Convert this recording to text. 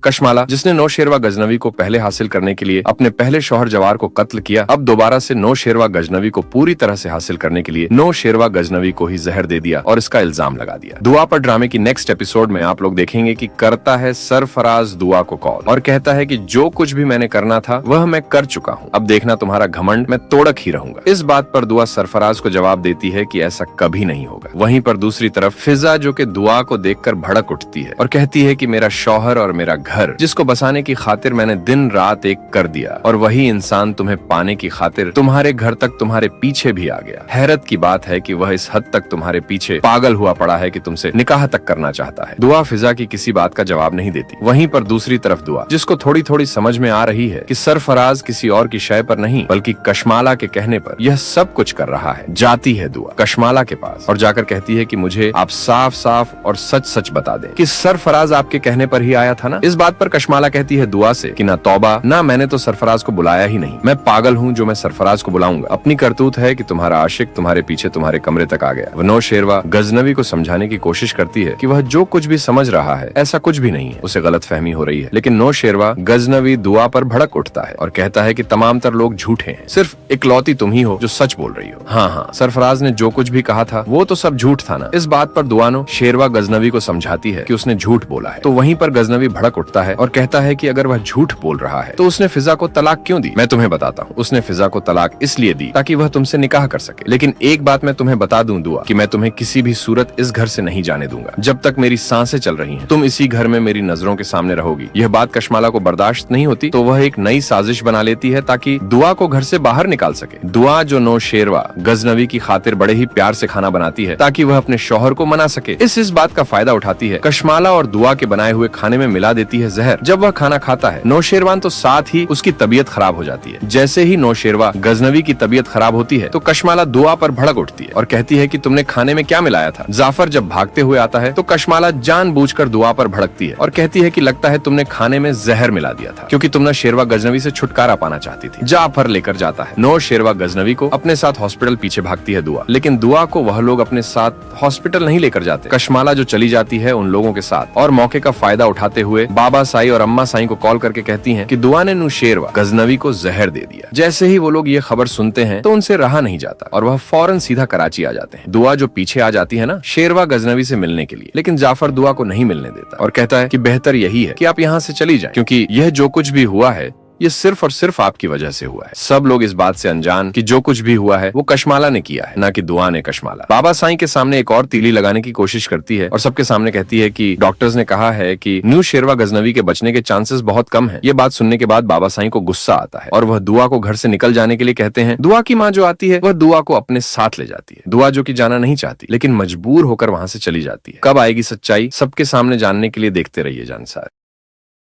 कशमाला, जिसने नौशेरवा गजनवी को पहले हासिल करने के लिए अपने पहले शौहर जवार को कत्ल किया, अब दोबारा से नौशेरवा गजनवी को पूरी तरह से हासिल करने के लिए नौशेरवा गजनवी को ही जहर दे दिया और इसका इल्जाम लगा दिया। दुआ पर ड्रामे की नेक्स्ट एपिसोड में आप लोग देखेंगे कि करता है सरफराज दुआ को कॉल और कहता है कि जो कुछ भी मैंने करना था वह मैं कर चुका हूँ, अब देखना तुम्हारा घमंड मैं तोड़क ही रहूंगा। इस बात पर दुआ सरफराज को जवाब देती है कि ऐसा कभी नहीं होगा। वहीं पर दूसरी तरफ फिजा, जो कि दुआ को देखकर भड़क उठती है और कहती है कि मेरा शौहर और मेरा घर, जिसको बसाने की खातिर मैंने दिन रात एक कर दिया, और वही इंसान तुम्हें पाने की खातिर तुम्हारे घर तक तुम्हारे पीछे भी आ गया। हैरत की बात है कि वह इस हद तक तुम्हारे पीछे पागल हुआ पड़ा है कि तुमसे निकाह तक करना चाहता है। दुआ फिजा की किसी बात का जवाब नहीं देती। वहीं पर दूसरी तरफ दुआ, जिसको थोड़ी थोड़ी समझ में आ रही है कि सरफराज किसी और की शय पर नहीं बल्कि कशमाला के कहने पर यह सब कुछ कर रहा है, जाती है दुआ कशमाला के पास और जाकर कहती है कि मुझे आप साफ साफ और सच सच बता दें कि सरफराज आपके कहने पर ही आया था ना। इस बात पर कशमाला कहती है दुआ से कि ना तौबा, ना मैंने तो सरफराज को बुलाया ही नहीं, मैं पागल हूँ जो मैं सरफराज को बुलाऊंगा। अपनी करतूत है कि तुम्हारा आशिक तुम्हारे पीछे तुम्हारे कमरे तक आ गया। वह नौशेरवा गजनवी को समझाने की कोशिश करती है कि वह जो कुछ भी समझ रहा है ऐसा कुछ भी नहीं है, उसे गलत फहमी हो रही है। लेकिन नौशेरवा गजनवी दुआ पर भड़क उठता है और कहता है कि तमाम तर लोग झूठे हैं, सिर्फ इकलौती तुम ही हो जो सच बोल रही हो। हाँ, सरफराज ने जो कुछ भी कहा था वो तो सब झूठ था ना। इस बात पर दुआनो शेरवा गजनवी को समझाती है कि उसने झूठ बोला है। तो वहीं पर गजनवी भड़क उठता है और कहता है कि अगर वह झूठ बोल रहा है तो उसने फिजा को तलाक क्यों दी? मैं तुम्हें बताता हूँ, उसने फिजा को तलाक इसलिए दी ताकि वह तुमसे निकाह कर सके। लेकिन एक बात मैं तुम्हें बता दूं दुआ, कि मैं तुम्हें किसी भी सूरत इस घर से नहीं जाने दूंगा। जब तक मेरी सांसें चल रही हैं तुम इसी घर में मेरी नजरों के सामने रहोगी। यह बात कशमाला को बर्दाश्त नहीं होती तो वह एक नई साजिश बना लेती है ताकि दुआ को घर से बाहर निकाल सके। दुआ जो नौशेरवा गजनवी की खातिर बड़े ही प्यार से खाना बनाती है ताकि वह अपने शौहर को मना सके, इस बात का फायदा उठाती है कशमाला और दुआ के बनाए हुए खाने में मिला देती है जहर। जब वह खाना खाता है नौशेरवान तो साथ ही उसकी तबीयत खराब हो जाती है। जैसे ही नौशेरवा गजनवी की तबीयत खराब होती है तो कशमाला दुआ पर भड़क उठती है और कहती है कि तुमने खाने में क्या मिलाया था? जाफर जब भागते हुए आता है तो कशमाला जानबूझकर दुआ पर भड़कती है और कहती है कि लगता है तुमने खाने में जहर मिला दिया था क्योंकि तुम नौशेरवा गजनवी से छुटकारा पाना चाहती थी। जाफर लेकर जाता है नौशेरवा गजनवी को अपने साथ हॉस्पिटल। पीछे भागती है दुआ, लेकिन दुआ को वह लोग अपने साथ हॉस्पिटल नहीं लेकर जाते। कशमाला जो चली जाती है उन लोगों के साथ और मौके का फायदा उठाते हुए बाबा साई और अम्मा साई को कॉल करके कहती है कि दुआ ने नौशेरवा गजनवी को जहर दे दिया। जैसे ही वो लोग ये खबर सुनते हैं तो उनसे रहा नहीं जाता और वह फौरन सीधा कराची आ जाते हैं। दुआ जो पीछे आ जाती है ना शेरवा गजनवी से मिलने के लिए, लेकिन जाफर दुआ को नहीं मिलने देता और कहता है कि बेहतर यही है कि आप यहाँ से चली जाएं, क्योंकि यह जो कुछ भी हुआ है ये सिर्फ और सिर्फ आपकी वजह से हुआ है। सब लोग इस बात से अनजान कि जो कुछ भी हुआ है वो कशमाला ने किया है, ना कि दुआ ने कशमाला। बाबा साईं के सामने एक और तीली लगाने की कोशिश करती है और सबके सामने कहती है कि डॉक्टर्स ने कहा है कि नौशेरवा गजनवी के बचने के चांसेस बहुत कम हैं। ये बात सुनने के बाद बाबा साईं को गुस्सा आता है और वह दुआ को घर से निकल जाने के लिए कहते हैं। दुआ की माँ जो आती है वह दुआ को अपने साथ ले जाती है। दुआ जो कि जाना नहीं चाहती लेकिन मजबूर होकर वहां से चली जाती है। कब आएगी सच्चाई सबके सामने जानने के लिए देखते रहिए जानसार।